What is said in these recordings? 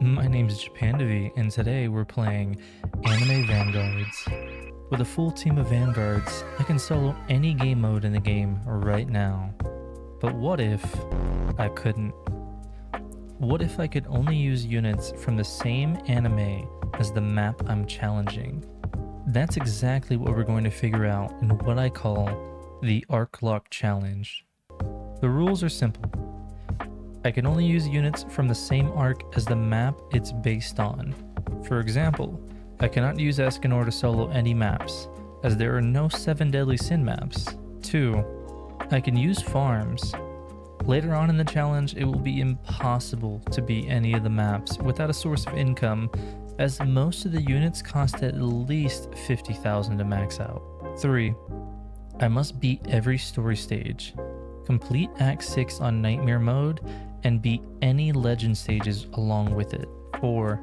My name's Japandavi, and today we're playing Anime Vanguards. With a full team of Vanguards, I can solo any game mode in the game right now. But what if I couldn't? What if I could only use units from the same anime as the map I'm challenging? That's exactly what we're going to figure out in what I call the Arc Lock Challenge. The rules are simple. I can only use units from the same arc as the map it's based on. For example, I cannot use Escanor to solo any maps, as there are no 7 Deadly Sin maps. 2. I can use farms. Later on in the challenge, it will be impossible to beat any of the maps without a source of income, as most of the units cost at least 50,000 to max out. 3. I must beat every story stage, complete Act 6 on Nightmare mode, and beat any legend stages along with it. 4.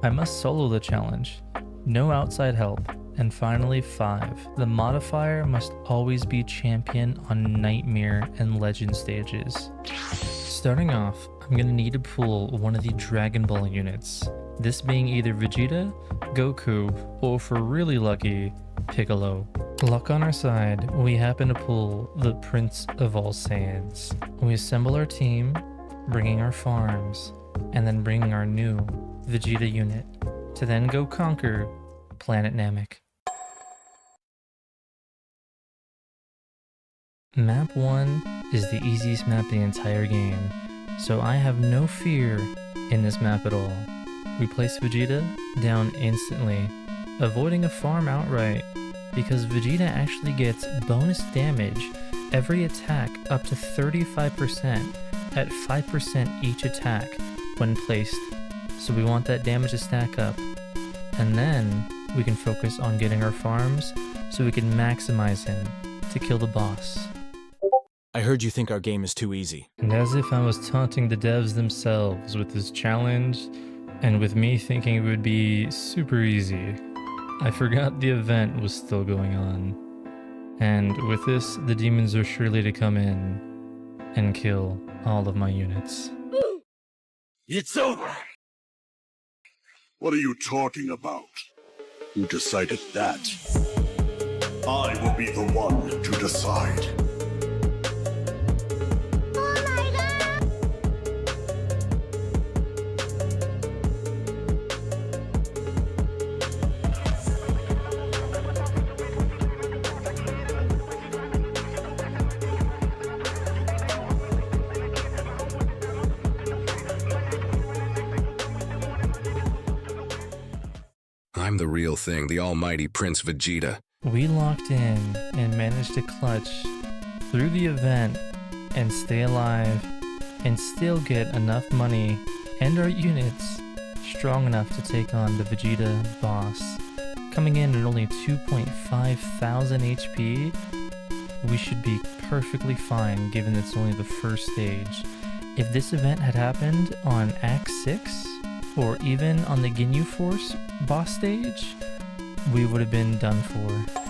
I must solo the challenge, no outside help. And finally 5. The modifier must always be champion on Nightmare and legend stages. Starting off, I'm gonna need to pull one of the Dragon Ball units, this being either Vegeta, Goku, or if we're really lucky, Piccolo. Luck on our side, we happen to pull the Prince of All Saiyans. We assemble our team, bringing our farms, and then bringing our new Vegeta unit, to then go conquer Planet Namek. Map 1 is the easiest map in the entire game, so I have no fear in this map at all. We place Vegeta down instantly, avoiding a farm outright, because Vegeta actually gets bonus damage every attack up to 35% at 5% each attack when placed, so we want that damage to stack up. And then we can focus on getting our farms so we can maximize him to kill the boss. I heard you think our game is too easy. And as if I was taunting the devs themselves with this challenge, and with me thinking it would be super easy, I forgot the event was still going on. And with this, the demons are surely to come in and kill all of my units. It's over! What are you talking about? Who decided that? I will be the one to decide. I'm the real thing, the almighty Prince Vegeta. We locked in and managed to clutch through the event and stay alive and still get enough money and our units strong enough to take on the Vegeta boss. Coming in at only 2.5 thousand HP, we should be perfectly fine given it's only the first stage. If this event had happened on Act 6, or even on the Ginyu Force boss stage, we would have been done for.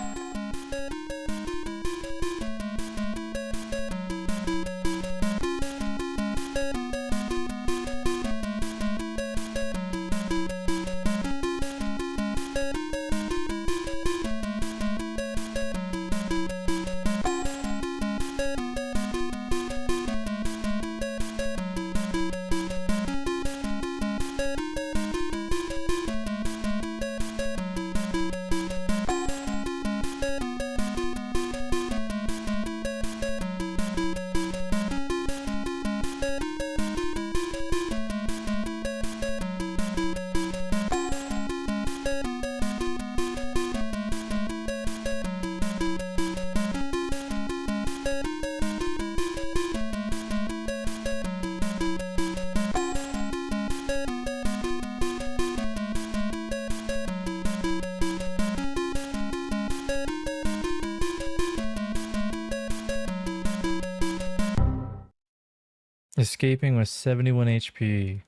Escaping with 71 HP,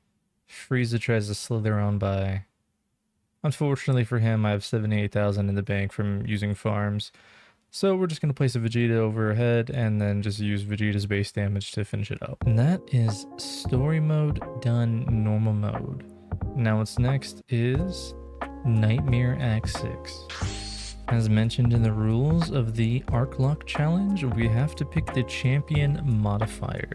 Frieza tries to slither on by. Unfortunately for him, I have 78,000 in the bank from using farms, so we're just going to place a Vegeta overhead and then just use Vegeta's base damage to finish it up. And that is story mode done normal mode. Now what's next is Nightmare Act 6. As mentioned in the rules of the Arc Lock challenge, we have to pick the champion modifier.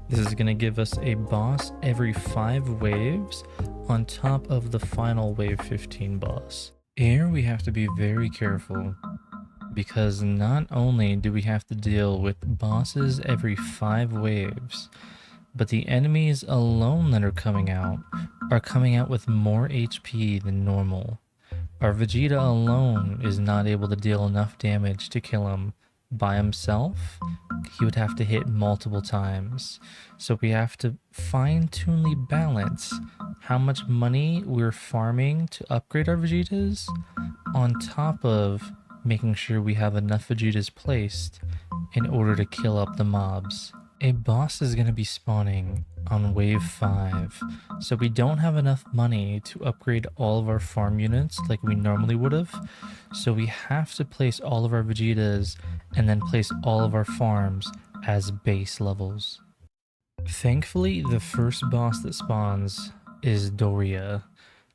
This is going to give us a boss every 5 waves on top of the final wave 15 boss. Here we have to be very careful, because not only do we have to deal with bosses every 5 waves, but the enemies alone that are coming out with more HP than normal. Our Vegeta alone is not able to deal enough damage to kill him. By himself, he would have to hit multiple times. So we have to fine-tunely balance how much money we're farming to upgrade our Vegetas on top of making sure we have enough Vegetas placed in order to kill up the mobs. A boss is going to be spawning on wave 5, so we don't have enough money to upgrade all of our farm units like we normally would have, so we have to place all of our Vegetas and then place all of our farms as base levels. Thankfully, the first boss that spawns is Doria.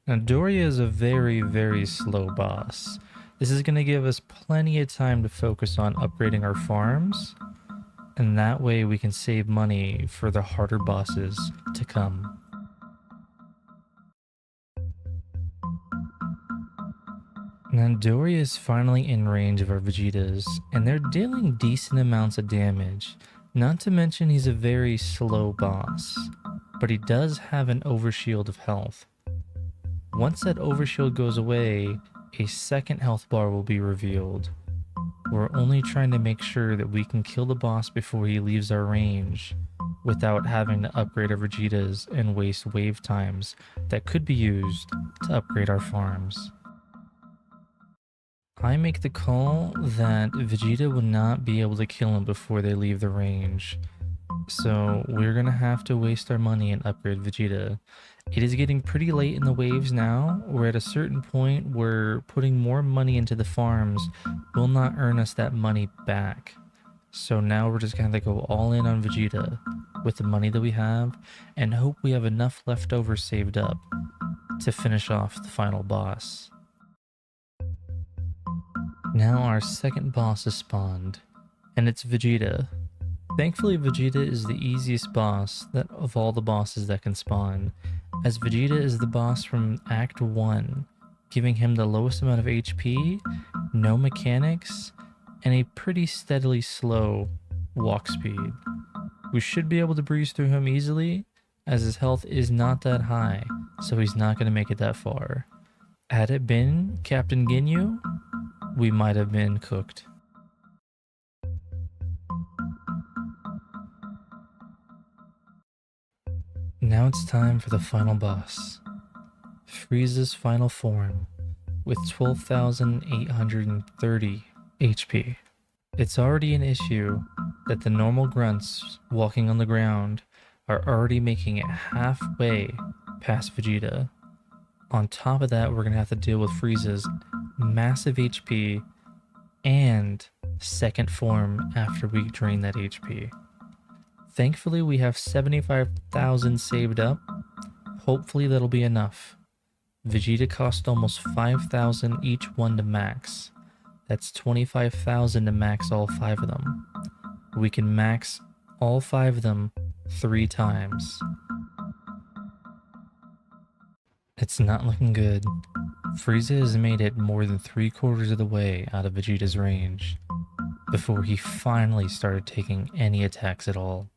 Now, Doria is a very, very slow boss. This is going to give us plenty of time to focus on upgrading our farms, and that way we can save money for the harder bosses to come. Now Doria is finally in range of our Vegetas, and they're dealing decent amounts of damage. Not to mention he's a very slow boss, but he does have an overshield of health. Once that overshield goes away, a second health bar will be revealed. We're only trying to make sure that we can kill the boss before he leaves our range, without having to upgrade our Vegetas and waste wave times that could be used to upgrade our farms. I make the call that Vegeta will not be able to kill him before they leave the range, so we're gonna have to waste our money and upgrade Vegeta. It is getting pretty late in the waves now. We're at a certain point where putting more money into the farms will not earn us that money back. So now we're just gonna go all in on Vegeta with the money that we have and hope we have enough left over saved up to finish off the final boss. Now our second boss has spawned, and it's Vegeta. Thankfully, Vegeta is the easiest boss of all the bosses that can spawn, as Vegeta is the boss from Act 1, giving him the lowest amount of HP, no mechanics, and a pretty steadily slow walk speed. We should be able to breeze through him easily, as his health is not that high, so he's not going to make it that far. Had it been Captain Ginyu, we might have been cooked. Now it's time for the final boss, Frieza's final form, with 12,830 HP. It's already an issue that the normal grunts walking on the ground are already making it halfway past Vegeta. On top of that, we're going to have to deal with Frieza's massive HP and second form after we drain that HP. Thankfully, we have 75,000 saved up. Hopefully that'll be enough. Vegeta cost almost 5,000 each one to max. That's 25,000 to max all 5 of them. We can max all 5 of them 3 times. It's not looking good. Frieza has made it more than 3/4 of the way out of Vegeta's range before he finally started taking any attacks at all.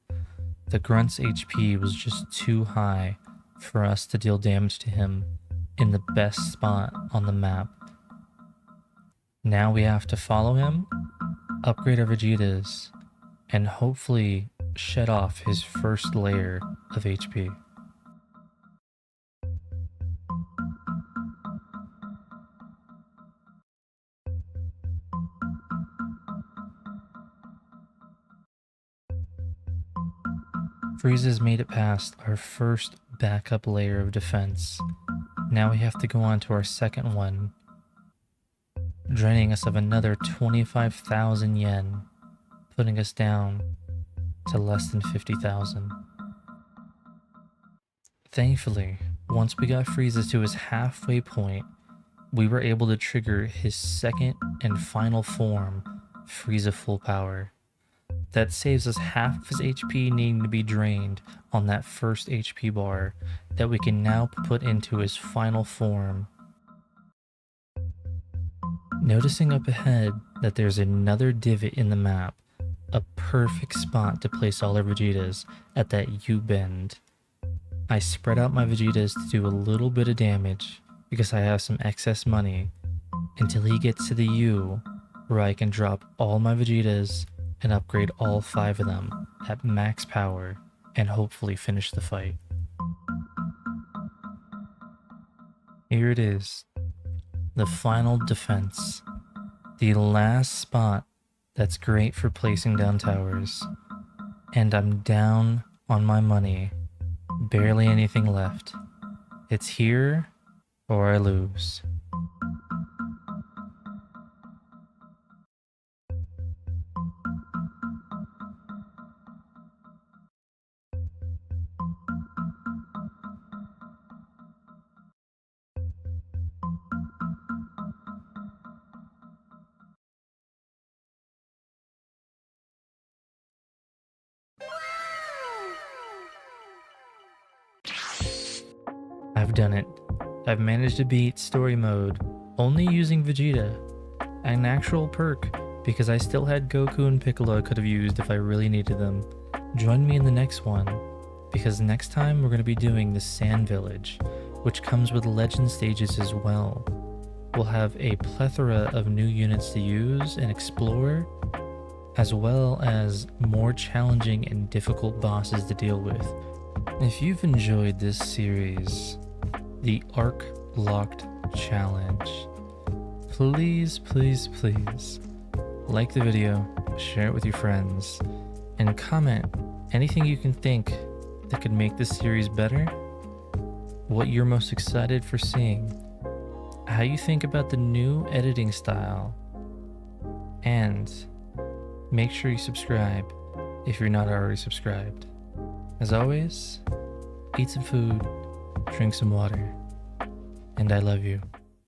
The Grunt's HP was just too high for us to deal damage to him in the best spot on the map. Now we have to follow him, upgrade our Vegetas, and hopefully shed off his first layer of HP. Frieza's made it past our first backup layer of defense. Now we have to go on to our second one, draining us of another 25,000 yen, putting us down to less than 50,000. Thankfully, Once we got Frieza to his halfway point, we were able to trigger his second and final form, Frieza Full Power. That saves us half of his HP needing to be drained on that first HP bar that we can now put into his final form. Noticing up ahead that there's another divot in the map, a perfect spot to place all our Vegetas at that U-bend. I spread out my Vegetas to do a little bit of damage because I have some excess money until he gets to the U, where I can drop all my Vegetas and upgrade all 5 of them at max power and hopefully finish the fight. Here it is, the final defense, the last spot that's great for placing down towers, and I'm down on my money, barely anything left. It's here or I lose. I've done it. I've managed to beat story mode only using Vegeta, an actual perk because I still had Goku and Piccolo I could have used if I really needed them. Join me in the next one, because next time we're going to be doing the Sand Village, which comes with legend stages as well. We'll have a plethora of new units to use and explore, as well as more challenging and difficult bosses to deal with. If you've enjoyed this series, the Arc Locked Challenge, please like the video, share it with your friends, and comment anything you can think that could make this series better, what you're most excited for seeing, how you think about the new editing style, and make sure you subscribe if you're not already subscribed. As always, eat some food, drink some water, and I love you.